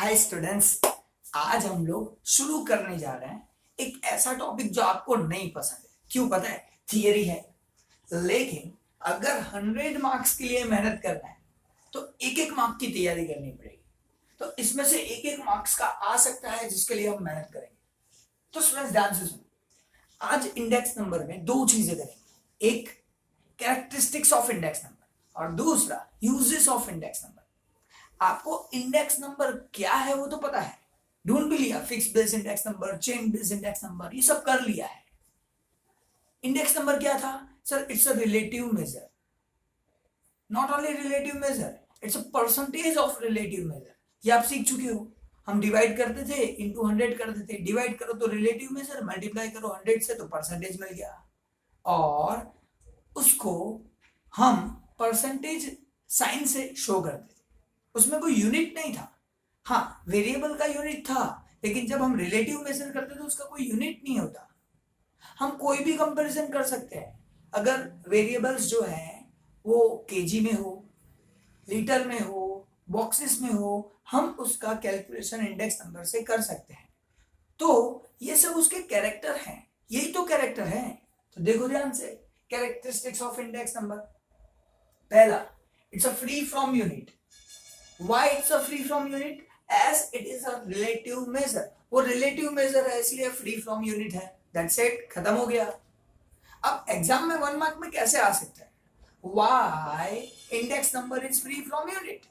Hi students, आज हम लोग शुरू करने जा रहे हैं एक ऐसा टॉपिक जो आपको नहीं पसंद है। क्यों पता है? थियरी है, लेकिन अगर 100 मार्क्स के लिए मेहनत करना है तो एक एक मार्क की तैयारी करनी पड़ेगी। तो इसमें से एक एक मार्क्स का आ सकता है जिसके लिए हम मेहनत करेंगे। तो स्टूडेंट्स ध्यान से सुनो, आज इंडेक्स नंबर में दो चीजें करेंगे। एक कैरेक्टरिस्टिक्स ऑफ इंडेक्स नंबर और दूसरा यूजेस ऑफ इंडेक्स नंबर। आपको इंडेक्स नंबर क्या है वो तो पता है, ढूंढ भी लिया, fix base index number, chain base index number, ये सब कर लिया है। इंडेक्स नंबर क्या था sir? It's a relative major, not only relative major, it's a percentage of relative major. ये आप सीख चुके हो। हम डिवाइड करते थे, इंटू 100 करते थे। डिवाइड करो तो रिलेटिव मेजर, मल्टीप्लाई करो 100 से तो परसेंटेज मिल गया, और उसको हम परसेंटेज साइन से शो करते थे। उसमें कोई यूनिट नहीं था। हाँ, वेरिएबल का यूनिट था, लेकिन जब हम रिलेटिव मेजर करते तो उसका कोई यूनिट नहीं होता। हम कोई भी कंपैरिजन कर सकते हैं। अगर वेरिएबल्स जो है वो केजी में हो, लीटर में हो, बॉक्सेस में हो, हम उसका कैलकुलेशन इंडेक्स नंबर से कर सकते हैं। तो ये सब उसके कैरेक्टर हैं, यही तो कैरेक्टर है। तो देखो ध्यान से, कैरेक्टरिस्टिक्स ऑफ इंडेक्स नंबर। पहला, it's a free from unit. Why it's a free from unit? As it is a relative measure. वो relative measure है इसलिए free from unit है। That's it, खत्म हो गया। अब एग्जाम में 1 मार्क में कैसे आ सकता है? Why index number is free from unit?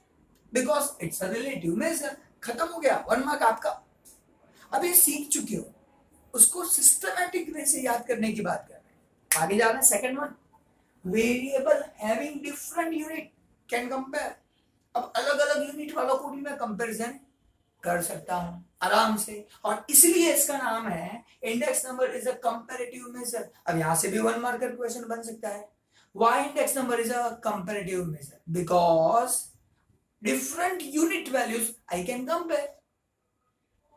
Because it's a relative measure। खत्म हो गया, 1 मार्क आपका। अब ये सीख चुके हो, उसको सिस्टमैटिक वे से याद करने की बात कर रहे हैं। आगे जा रहे हैं, second one, variable having different unit can compare. अब अलग अलग यूनिट वालों को भी मैं कंपैरिजन कर सकता हूं आराम से, और इसलिए इसका नाम है index number is a comparative measure. अब यहां से भी 1 मार्कर क्वेश्चन बन सकता है। Why index number is a comparative measure? Because different unit values I can compare,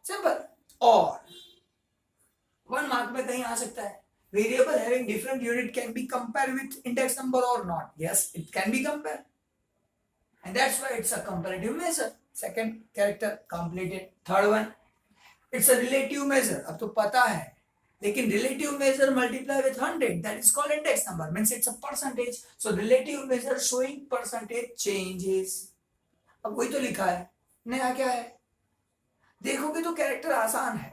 simple. और 1 मार्क में कहीं आ सकता है, variable having different unit can be compare with index number और नॉट? Yes, it can be compare, and that's why it's a comparative measure. Second character completed. Third one, it's a relative measure. अब तो पता है, लेकिन relative measure multiply with 100, that is called index number, means it's a percentage. So relative measure showing percentage changes. अब वही तो लिखा है, नया क्या है? देखोगे तो कैरेक्टर आसान है,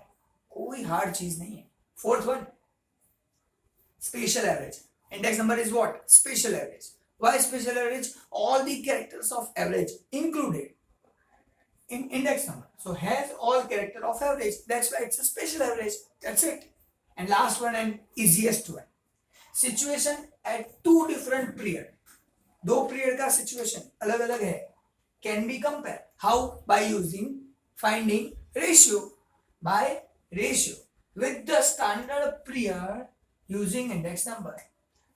कोई हार्ड चीज नहीं है। Fourth one, spatial average. Index number is what? Spatial average. Why spatial average? All the characters of average included in index number. So has all character of average. That's why it's a spatial average. That's it. And last one and easiest one. Situation at two different period. दो period का situation अलग अलग है, can be compare. How? By using finding ratio, by ratio with the standard period using index number.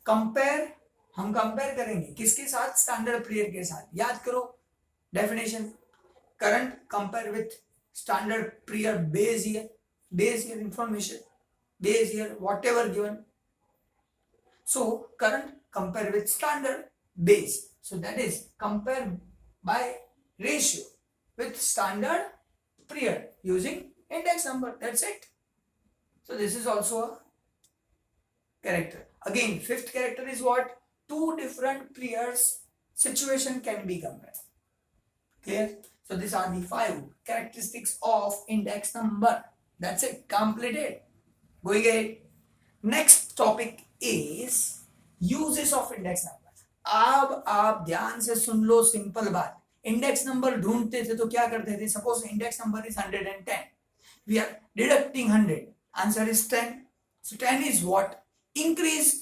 Compare, हम compare करेंगे किसके साथ? Standard period के साथ। याद करो definition, current compare with standard period base year information, base year whatever given. So current compare with standard base, so that is compare by ratio with standard period using index number. That's it. So this is also a character. Again, fifth character is what? Two different periods situation can be compared. Clear? So these are the 5 characteristics of index number. That's it, completed. Going ahead, next topic is uses of index number. अब आप ध्यान से सुन लो, simple बात। Index number ढूंढते थे तो क्या करते थे? Suppose index number is 110, we are deducting 100, answer is 10. So 10 is what? Increase,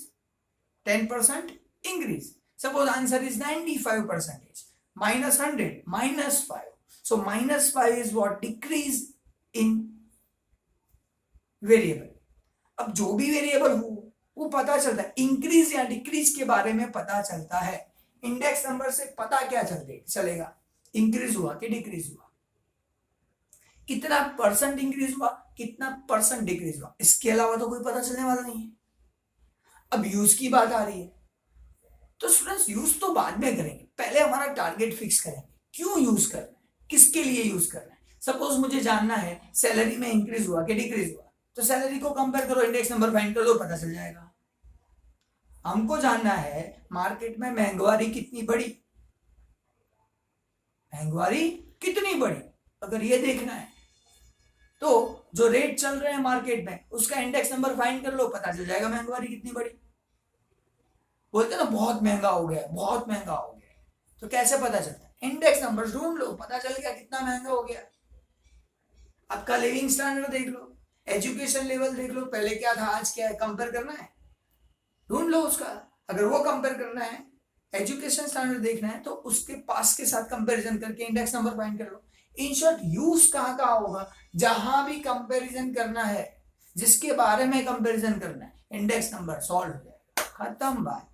10% increase. Suppose answer is 95%, minus 100, minus 5. So minus 5 is what? Decrease in variable. अब जो भी वेरिएबल हो वो पता चलता है, इंक्रीज या डिक्रीज के बारे में पता चलता है। इंडेक्स नंबर से पता क्या चलेगा? इंक्रीज हुआ कि डिक्रीज हुआ, कितना परसेंट इंक्रीज हुआ, कितना परसेंट डिक्रीज हुआ, इसके अलावा तो कोई पता चलने वाला नहीं है। अब यूज की बात आ रही है, तो स्टूडेंट्स यूज तो बाद में करेंगे, पहले हमारा टारगेट फिक्स करेंगे। क्यों यूज करना है, किसके लिए यूज करना है, सपोज मुझे जानना है सैलरी में इंक्रीज हुआ कि डिक्रीज हुआ, तो सैलरी को कंपेयर करो, इंडेक्स नंबर फाइंड कर लो, पता चल जाएगा। हमको जानना है मार्केट में महंगाई कितनी बढ़ी, महंगाई कितनी बढ़ी, अगर ये देखना है तो जो रेट चल रहे हैं मार्केट में उसका इंडेक्स नंबर फाइंड कर लो, पता चल जाएगा महंगाई कितनी बढ़ी। बोलते ना बहुत महंगा हो गया, बहुत महंगा हो गया, तो कैसे पता चलता है? इंडेक्स नंबर ढूंढ लो, पता चल गया कितना महंगा हो गया। आपका लिविंग स्टैंडर्ड देख लो, एजुकेशन लेवल देख लो, पहले क्या था आज क्या है, कंपेयर करना है, ढूंढ लो उसका। अगर वो कंपेयर करना है, एजुकेशन स्टैंडर्ड देखना है, तो उसके पास के साथ कंपैरिजन करके इंडेक्स नंबर फाइंड कर लो। इन शॉर्ट यूज कहाँ होगा, जहां भी कंपैरिजन करना है, जिसके बारे में कंपैरिजन करना है, इंडेक्स नंबर सॉल्व हो जाएगा, खत्म बात।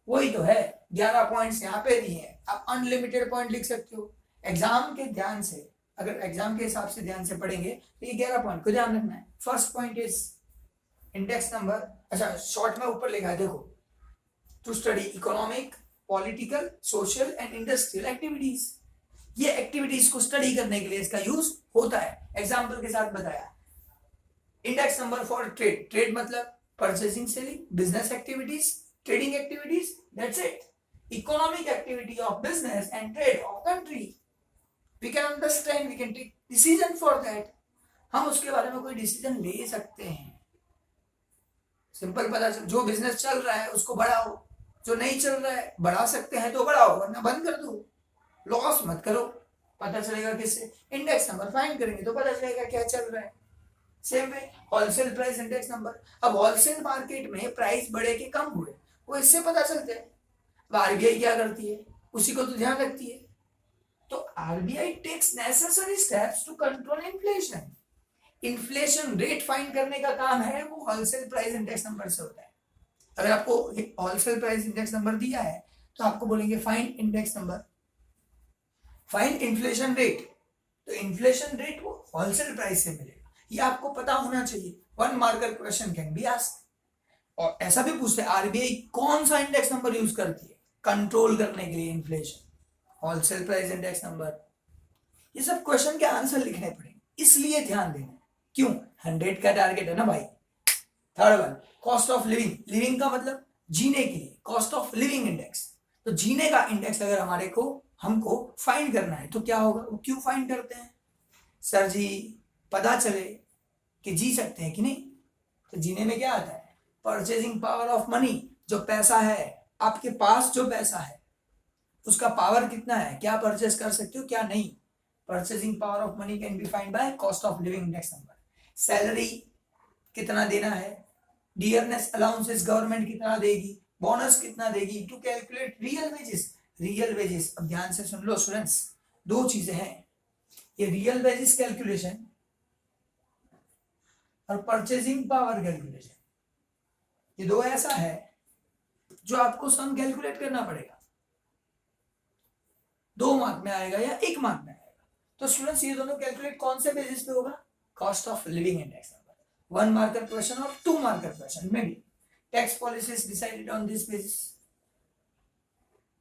वही तो है, 11 पॉइंट्स यहाँ पे दिए हैं, आप अनलिमिटेड पॉइंट लिख सकते हो। एग्जाम के ध्यान से, अगर एग्जाम के हिसाब से ध्यान से पढ़ेंगे तो ये 11 पॉइंट को ध्यान रखना है। First point is index number, अच्छा शॉर्ट में ऊपर लिखा है देखो, to study economic, political, social and industrial activities. ये एक्टिविटीज को स्टडी करने के लिए इसका यूज होता है, एग्जाम्पल के साथ बताया। Index number for trade, trade मतलब purchasing, selling, business activities, trading activities, that's it. Economic activity of business and trade of country, we can understand, we can take decision for that, हम उसके बारे में कोई decision ले सकते हैं। Simple पता चल, जो बिजनेस चल रहा है उसको बढ़ाओ, जो नहीं चल रहा है बढ़ा सकते हैं तो बढ़ाओ, वरना बंद कर दो, लॉस मत करो। पता चलेगा किससे, इंडेक्स नंबर फाइंड करेंगे तो पता चलेगा क्या चल रहा है। Same way wholesale price index number, अब होलसेल मार्केट में प्राइस बढ़े कि कम हुए वो इससे पता चलते हैं। अब आरबीआई क्या करती है, उसी को तो ध्यान रखती है, तो RBI takes necessary steps to control inflation. Inflation rate find करने का काम है वो होलसेल प्राइस इंडेक्स नंबर से होता है। अगर आपको होलसेल प्राइस इंडेक्स नंबर दिया है तो आपको बोलेंगे find index number, find inflation rate, तो इन्फ्लेशन रेट वो होलसेल प्राइस से मिलेगा, ये आपको पता होना चाहिए। 1 marker question can be asked. और ऐसा भी पूछते हैं आरबीआई कौन सा इंडेक्स नंबर यूज करती है कंट्रोल करने के लिए inflation, wholesale price index number. ये सब क्वेश्चन के आंसर लिखने पड़ेंगे, इसलिए ध्यान देना। क्यों, 100 का टारगेट है ना भाई। Third one, cost of living, living का मतलब जीने के लिए, कॉस्ट ऑफ लिविंग इंडेक्स, तो जीने का इंडेक्स अगर हमारे को हमको फाइंड करना है तो क्या होगा, वो क्यों फाइंड करते हैं सर जी, पता चले कि जी सकते हैं कि नहीं। तो जीने में क्या आता है, परचेजिंग पावर ऑफ मनी, जो पैसा है आपके पास, जो पैसा है उसका पावर कितना है, क्या परचेज कर सकते हो क्या नहीं। Purchasing power of money can be find by cost of living index number. Salary कितना देना है, डियरनेस अलाउंसेस गवर्नमेंट कितना देगी, बोनस कितना देगी, to calculate real wages. Real wages, अब ध्यान से सुन लो स्टूडेंट्स, दो चीजें हैं, ये रियल वेजेस कैलकुलेशन और परचेजिंग पावर कैलकुलेशन, ये दो ऐसा है जो आपको सम कैलकुलेट करना पड़ेगा। 2 मार्क में आएगा या 1 मार्क में आएगा। तो स्टूडेंट्स ये दोनों कैलकुलेट कौन से बेसिस पे होगा, cost of living index number. 1 marker question और 2 मार्कर क्वेश्चन में भी tax policies decided on this basis.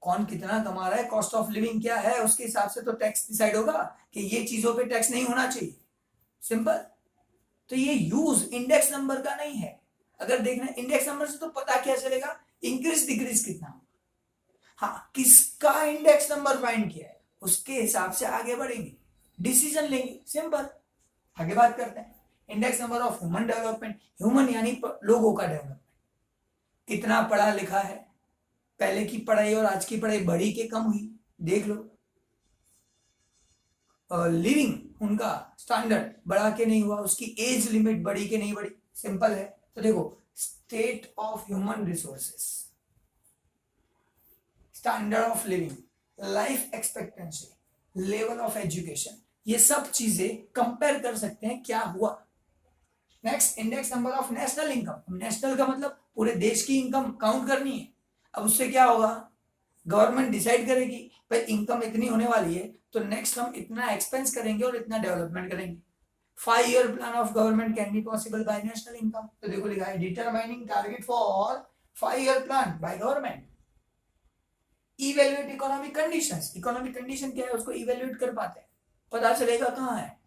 कौन कितना कमा रहा है, कॉस्ट ऑफ लिविंग क्या है, उसके हिसाब से तो टैक्स डिसाइड होगा कि ये चीजों पे टैक्स नहीं होना चाहिए, सिंपल। तो ये यूज इंडेक्स नंबर का नहीं है। अगर देखना इंडेक्स नंबर से तो पता क्या चलेगा, इंक्रीज डिक्रीज कितना, हाँ किसका इंडेक्स नंबर फाइंड किया है उसके हिसाब से आगे बढ़ेंगे, डिसीजन लेंगे, सिंपल। आगे बात करते हैं index number of human development, human यानी लोगों का डेवलपमेंट, कितना पढ़ा लिखा है, पहले की पढ़ाई और आज की पढ़ाई बढ़ी के कम हुई, देख लो। लिविंग उनका स्टैंडर्ड बढ़ा के नहीं हुआ, उसकी एज लिमिट बढ़ी के नहीं बढ़ी, सिंपल है। तो देखो state of human resources, standard of living, life expectancy, level of education, ये सब चीजें कंपेयर कर सकते हैं क्या हुआ। Next index number of national income, national का मतलब पूरे देश की इनकम काउंट करनी है। अब उससे क्या होगा, गवर्नमेंट डिसाइड करेगी भाई इनकम इतनी होने वाली है तो नेक्स्ट हम इतना एक्सपेंस करेंगे और इतना डेवलपमेंट करेंगे। 5-year plan of government can be possible by national income. तो देखो लिखा है determining target for 5-year plan by government. Evaluate economic conditions, economic condition क्या है उसको इवेल्युएट कर पाते हैं, पता चलेगा कहाँ है?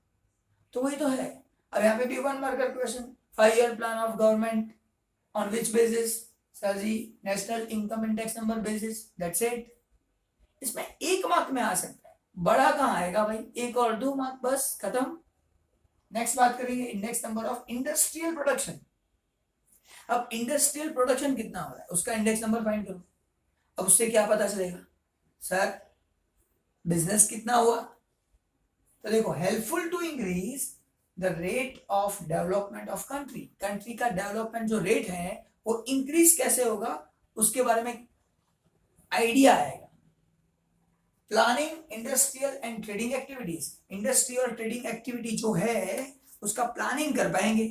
तो वही तो है। अब यहाँ पे भी 1 marker question, 5-year plan of government on which basis? Sir ji national income index number basis, that's it. इसमें 1 मार्क में आ सकता है, बड़ा कहाँ आएगा भाई? 1 और 2 मार्क, बस खत्म। नेक्स्ट बात करेंगे index number of industrial production. अब इंडस्ट्रियल प्रोडक्शन कितना हो रहा है उसका इंडेक्स नंबर फाइंड करो। अब उससे क्या पता चलेगा? सर बिजनेस कितना हुआ? तो देखो, helpful to increase the rate of development of country, country का डेवलपमेंट जो रेट है वो इंक्रीज कैसे होगा उसके बारे में आइडिया आएगा। Planning industrial and trading activities, industry और ट्रेडिंग एक्टिविटी जो है उसका प्लानिंग कर पाएंगे।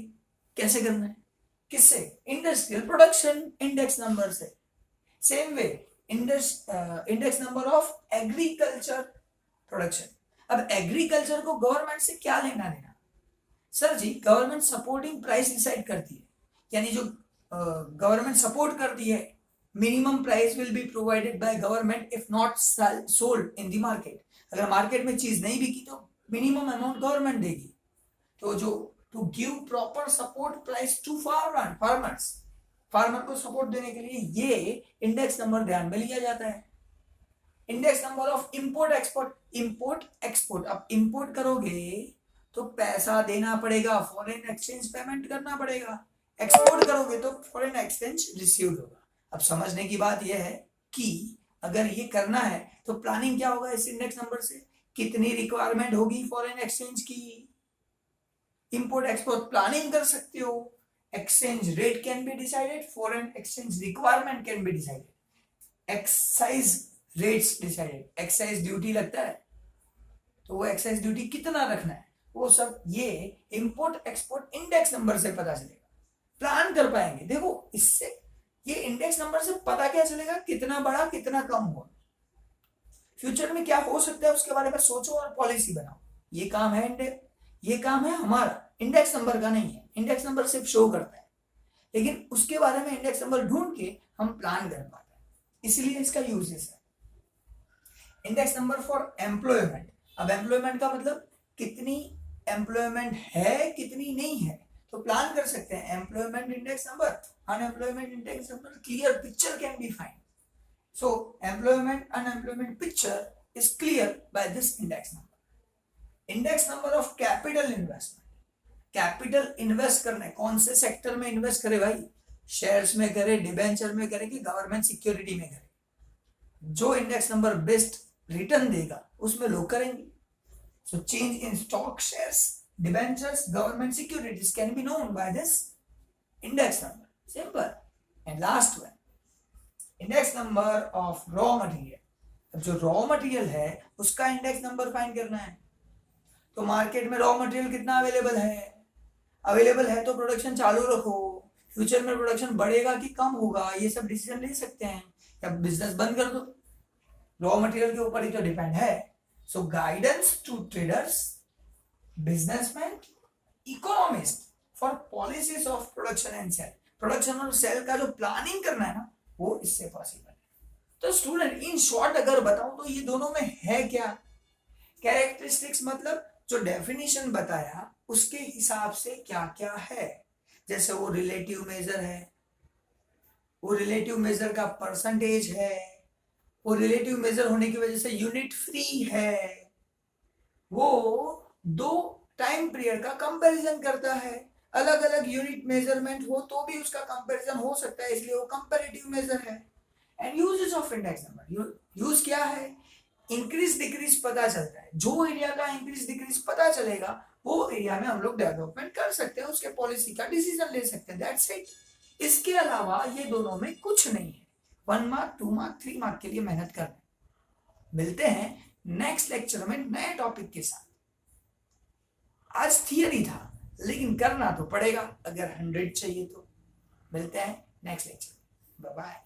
कैसे करना है? किससे? इंडस्ट्रियल प्रोडक्शन इंडेक्स नंबर से। Same way index number of agriculture production. अब एग्रीकल्चर को गवर्नमेंट से क्या लेना देना? सर जी गवर्नमेंट सपोर्टिंग प्राइस डिसाइड करती है, यानी जो गवर्नमेंट सपोर्ट करती है, minimum price will be provided by government if not sold in the market. अगर मार्केट में चीज नहीं बिकी तो मिनिमम अमाउंट गवर्नमेंट देगी। तो जो to give proper support price to farmers, farmer को सपोर्ट देने के लिए ये इंडेक्स नंबर ध्यान में लिया जाता है। Index number of import export, import export. अब इंपोर्ट करोगे तो पैसा देना पड़ेगा, फॉरेन एक्सचेंज पेमेंट करना पड़ेगा। एक्सपोर्ट करोगे तो फॉरेन एक्सचेंज रिसीव्ड होगा। अब समझने की बात यह है कि अगर ये करना है तो प्लानिंग क्या होगा इस इंडेक्स नंबर से? कितनी रिक्वायरमेंट होगी फॉरेन एक्सचेंज की? इंपोर्ट एक्सपोर्ट प्लानिंग कर सकते हो। Exchange rate can be decided, foreign exchange requirement can be decided, excise rates decided. Excise duty लगता है तो वो एक्साइज ड्यूटी कितना रखना है वो सब ये इंपोर्ट एक्सपोर्ट इंडेक्स नंबर से पता चलेगा। प्लान कर पाएंगे। देखो इससे ये इंडेक्स नंबर से पता क्या चलेगा कितना बढ़ा कितना कम हुआ, फ्यूचर में क्या हो सकता है उसके बारे में सोचो और पॉलिसी बनाओ। ये काम है ये काम है हमारा, इंडेक्स नंबर का नहीं है। इंडेक्स नंबर सिर्फ शो करता है, लेकिन उसके बारे में इंडेक्स नंबर ढूंढ के हम प्लान कर पाते हैं, इसलिए इसका यूजेस है। Index number for employment. अब एम्प्लॉयमेंट का मतलब कितनी एम्प्लॉयमेंट है कितनी नहीं है, तो प्लान कर सकते हैं। Employment index number, unemployment index number, clear picture can be find. So employment unemployment picture is clear by this index number. Index number of capital investment. Capital invest करना है, कौन से सेक्टर में इन्वेस्ट करे भाई? शेयर्स में करे, debenture में करे कि गवर्नमेंट सिक्योरिटी में करे? जो इंडेक्स नंबर बेस्ट रिटर्न देगा उसमें लोग करेंगे। So change in stock, shares, debentures, government securities can be known by this index number. Simple. And last one, index number of raw material. अब जो रॉ मटेरियल है उसका इंडेक्स नंबर फाइंड करना है। तो मार्केट में रॉ मटेरियल कितना available है? अवेलेबल है तो प्रोडक्शन चालू रखो। फ्यूचर में प्रोडक्शन बढ़ेगा कि कम होगा ये सब डिसीजन ले सकते हैं, या बिजनेस बंद कर दो। रॉ मटेरियल के ऊपर ही तो डिपेंड है। So guidance to traders, businessman, economist for policies of production and sale. Production और सेल का जो प्लानिंग करना है ना वो इससे पॉसिबल है। तो स्टूडेंट इन शॉर्ट अगर बताऊं तो ये दोनों में है क्या? कैरेक्टरिस्टिक्स मतलब जो डेफिनेशन बताया उसके हिसाब से क्या क्या है। जैसे वो रिलेटिव मेजर है, वो रिलेटिव मेजर का परसेंटेज है, वो रिलेटिव मेजर होने की वजह से यूनिट फ्री है, वो दो टाइम पीरियड का कंपैरिजन करता है। अलग अलग यूनिट मेजरमेंट हो तो भी उसका कंपैरिजन हो सकता है, इसलिए वो कंपैरेटिव मेजर है। And uses of index number, use क्या है? इंक्रीज डिक्रीज पता चलता है। जो एरिया का इंक्रीज डिक्रीज पता चलेगा वो एरिया में हम लोग डेवलपमेंट कर सकते हैं, उसके पॉलिसी का डिसीजन ले सकते हैं, दैट्स इट। इसके अलावा ये दोनों में कुछ नहीं है। 1 मार्क 2 मार्क 3 मार्क के लिए मेहनत करना। मिलते हैं नेक्स्ट लेक्चर में नए टॉपिक के साथ। आज थियरी था लेकिन करना तो पड़ेगा अगर 100 चाहिए तो। मिलते हैं नेक्स्ट लेक्चर, बाय बाय।